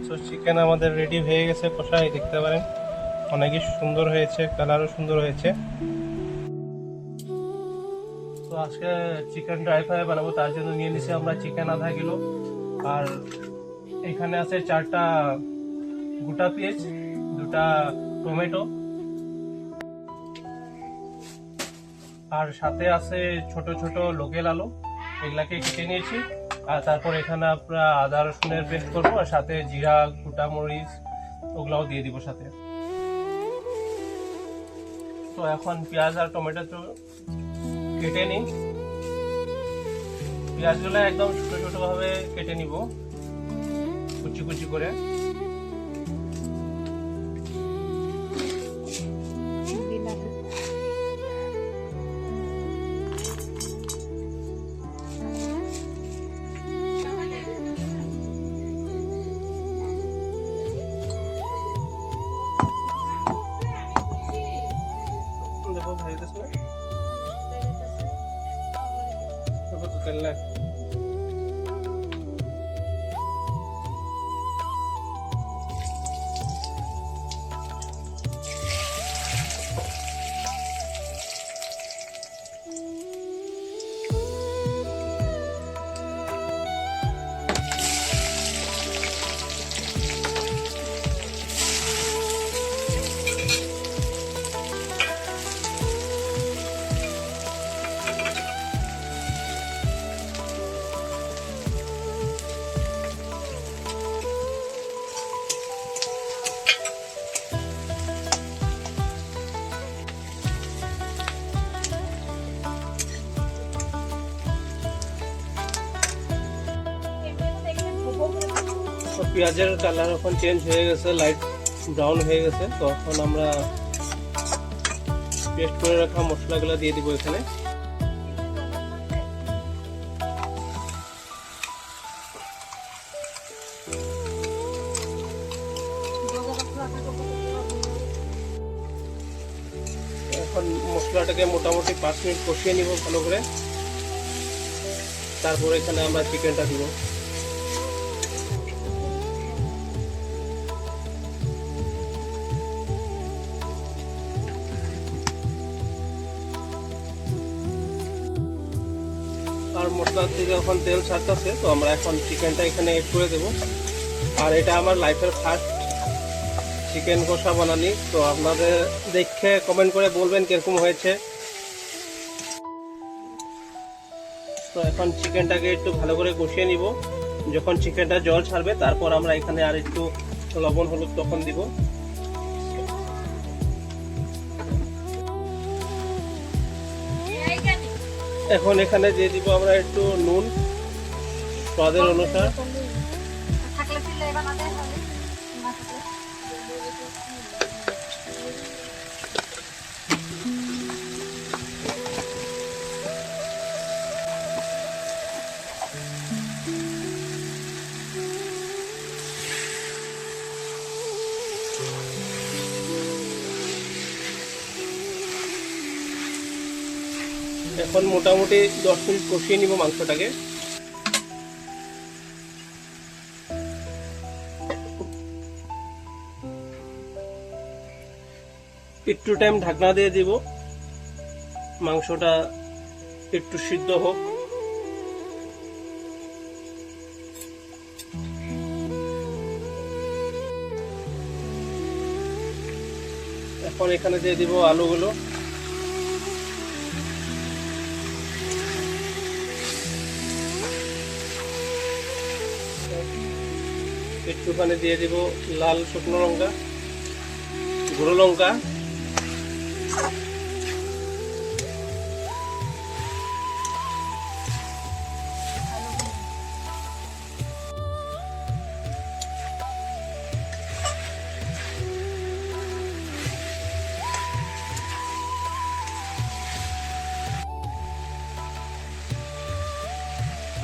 তো চিকেন আমাদের রেডি হয়ে গেছে কষাই, দেখতে পারেন অনেকই সুন্দর হয়েছে, কালারও সুন্দর হয়েছে। তো আজকে চিকেন ড্রাই ফ্রাই বানাবো, তার জন্য নিয়ে নিছি আমরা চিকেন আধা কিলো, আর এখানে আছে 4টা গোটা পেঁয়াজ, 2টা টমেটো, আর সাথে আছে ছোট ছোট লোকেল আলু, এগুলাকে কেটে নিয়েছি। আর তারপর এখানে আমরা আদা রসুনের পেস্ট করবো, আর সাথে জিরা, গোটা মরিচ ওগুলাও দিয়ে দিব সাথে। তো এখন পেঁয়াজ আর টমেটো তো কেটে নিই। পেঁয়াজগুলো একদম ছোট ছোট ভাবে কেটে নিব, কুচি কুচি করে। দেখো ভাই দিস না, দেখো তো তেল না। পেঁয়াজের কালার এখন চেঞ্জ হয়ে গেছে, লাইট ব্রাউন হয়ে গেছে। তো এখন আমরা পেস্ট করে রাখা মশলাগুলো দিয়ে দিব এখানে। এখন মশলাটাকে মোটামুটি 5 মিনিট কষিয়ে নিব ভালো করে, তারপর এখানে আমরা চিকেনটা দিব। আর মশলা থেকে এখন তেল ছাড়তেছে, তো আমরা এখন চিকেনটা এখানে এড করে দেব। আর এটা আমার লাইফের ফার্স্ট চিকেন কষা বানানি, তো আপনাদের দেখে কমেন্ট করে বলবেন কিরকম হয়েছে। তো এখন চিকেনটাকে একটু ভালো করে কষিয়ে নিব। যখন চিকেনটা জল ছাড়বে তারপর আমরা এখানে আর একটু লবণ হলুদ তখন দিব। এখন এখানে দিয়ে দিব আমরা একটু নুন স্বাদের অনুসার। এখন মোটামুটি 10 মিনিট কষিয়ে নিব মাংসটাকে। একটু টাইম ঢাকনা দিয়ে দিব, মাংসটা একটু সিদ্ধ হোক। এখন এখানে দিয়ে দিব আলুগুলো। একটুখানি দিয়ে দিব লাল শুকনো লঙ্কা, গুঁড়ো লঙ্কা,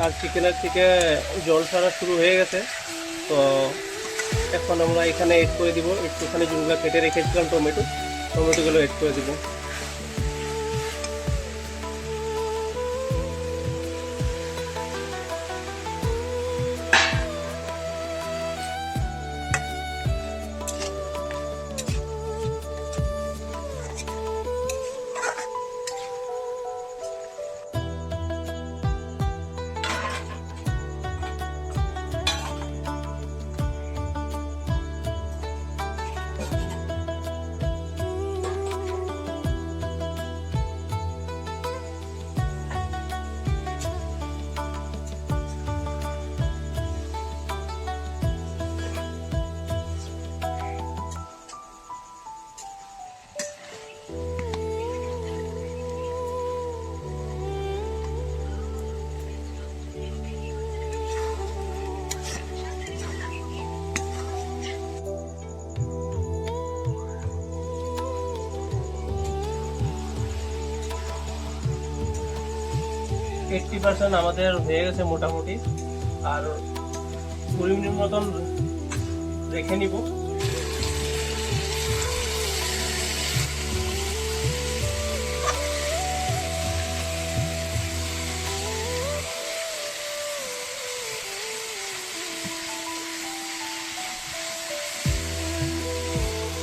আর চিকেনের থেকে জল ছাড়া শুরু হয়ে গেছে। তো এখন আমরা এখানে এড করে দিব একটুখানি যেগুলো কেটে রেখেছিলাম টমেটোগুলো এড করে দিব। 80% আমাদের হয়ে গেছে মোটামুটি, আর 20 মিনিট মতন রেখে নিব।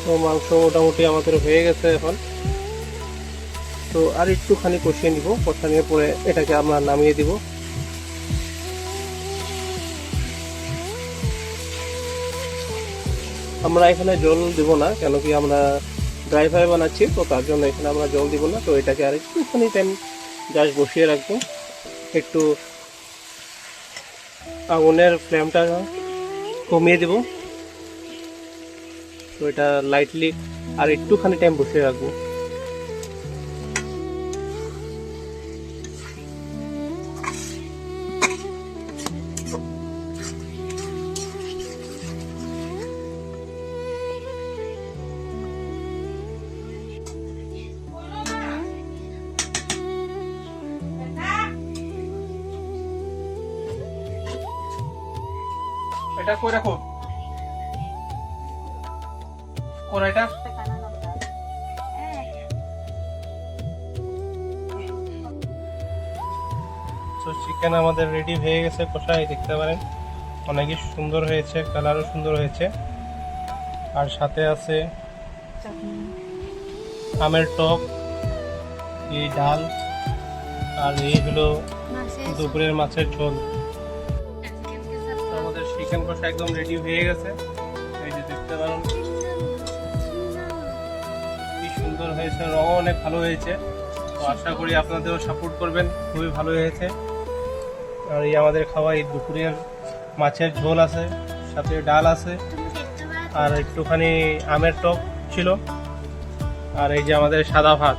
তো মাংস মোটামুটি আমাদের হয়ে গেছে এখন। তো আর একটুখানি কষিয়ে নিব, কষানোর পরে এটাকে আমরা নামিয়ে দিব। আমরা এখানে জল দিব না, কেন কি আমরা ড্রাই ফ্রাই বানাচ্ছি, তো তার জন্য এখানে আমরা জল দিব না। তো এটাকে আর একটুখানি টাইম জাস্ট বসিয়ে রাখবো। একটু আগুনের ফ্লেমটা কমিয়ে দেব। তো এটা লাইটলি আর একটুখানি টাইম বসিয়ে রাখবো। এটা কই রাখো কড়াইটা। তো চিকেন আমাদের রেডি হয়ে গেছে কষাই, দেখতে পারেন অনেকই সুন্দর হয়েছে, কালারও সুন্দর হয়েছে। আর সাথে আছে আমের টক, এই ডাল, আর এই হলো দুপুরের মাছের ঝোল। আমাদের চিকেন কষা একদম রেডি হয়ে গেছে। এই যে দেখতে পারেন কি সুন্দর হয়েছে, রঙও অনেক ভালো হয়েছে। তো আশা করি আপনাদেরও সাপোর্ট করবেন, খুবই ভালো হয়েছে। আর এই আমাদের খাওয়া এই দুপুরের মাছের ঝোল আছে, সাথে ডাল আছে, আর একটুখানি আমের টক ছিল, আর এই যে আমাদের সাদা ভাত।